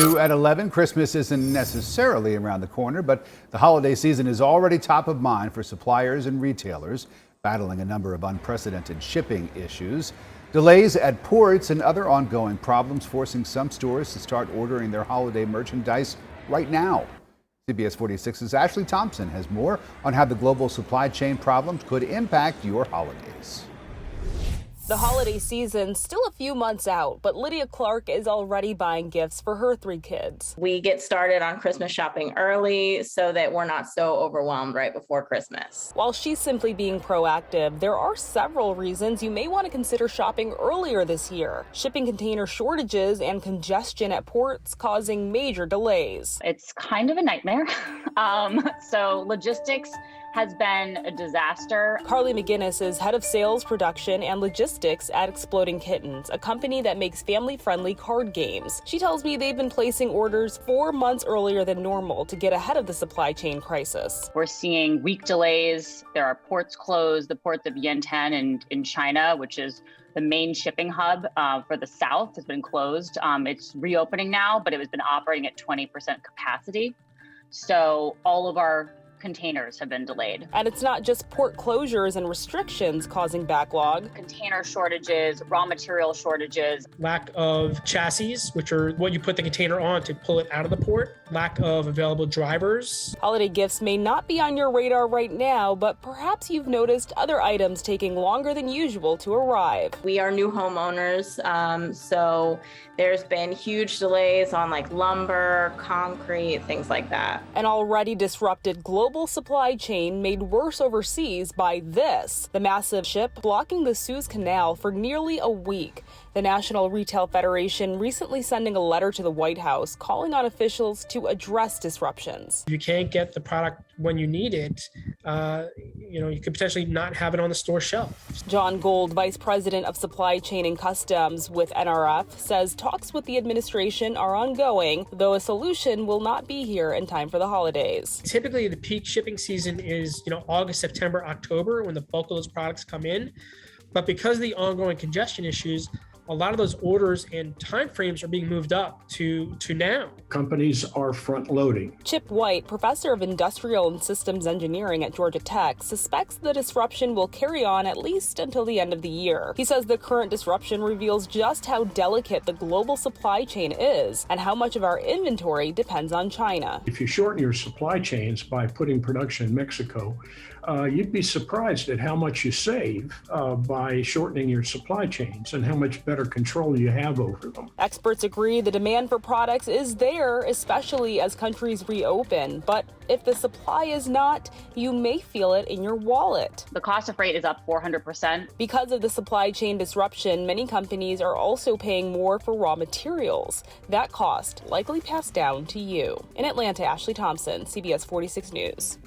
New at 11, Christmas isn't necessarily around the corner, but the holiday season is already top of mind for suppliers and retailers, battling a number of unprecedented shipping issues. Delays at ports and other ongoing problems forcing some stores to start ordering their holiday merchandise right now. CBS 46's Ashley Thompson has more on how the global supply chain problems could impact your holidays. The holiday season's still a few months out, but Lydia Clark is already buying gifts for her 3 kids. We get started on Christmas shopping early so that we're not so overwhelmed right before Christmas. While she's simply being proactive, there are several reasons you may want to consider shopping earlier this year. Shipping container shortages and congestion at ports causing major delays. It's kind of a nightmare. So logistics has been a disaster. Carly McGinnis is head of sales, production, and logistics at Exploding Kittens, a company that makes family-friendly card games. She tells me they've been placing orders 4 months earlier than normal to get ahead of the supply chain crisis. We're seeing week delays. There are ports closed. The ports of Yantian in China, which is the main shipping hub for the South, has been closed. It's reopening now, but it has been operating at 20% capacity. So all of our containers have been delayed. And it's not just port closures and restrictions causing backlog. Container shortages, raw material shortages. Lack of chassis, which are what you put the container on to pull it out of the port. Lack of available drivers. Holiday gifts may not be on your radar right now, but perhaps you've noticed other items taking longer than usual to arrive. We are new homeowners, so there's been huge delays on like lumber, concrete, things like that. An already disrupted global supply chain made worse overseas by this, the massive ship blocking the Suez Canal for nearly a week. The National Retail Federation recently sending a letter to the White House calling on officials to address disruptions. If you can't get the product when you need it, you could potentially not have it on the store shelf. John Gold, Vice President of Supply Chain and Customs with NRF, says talks with the administration are ongoing, though a solution will not be here in time for the holidays. Typically, the peak shipping season is, August, September, October, when the bulk of those products come in. But because of the ongoing congestion issues, a lot of those orders and timeframes are being moved up to now. Companies are front loading. Chip White, professor of industrial and systems engineering at Georgia Tech, suspects the disruption will carry on at least until the end of the year. He says the current disruption reveals just how delicate the global supply chain is and how much of our inventory depends on China. If you shorten your supply chains by putting production in Mexico, you'd be surprised at how much you save by shortening your supply chains and how much better control you have over them. Experts agree the demand for products is there, especially as countries reopen. But if the supply is not, you may feel it in your wallet. The cost of freight is up 400%. Because of the supply chain disruption, many companies are also paying more for raw materials. That cost likely passed down to you. In Atlanta, Ashley Thompson, CBS 46 News.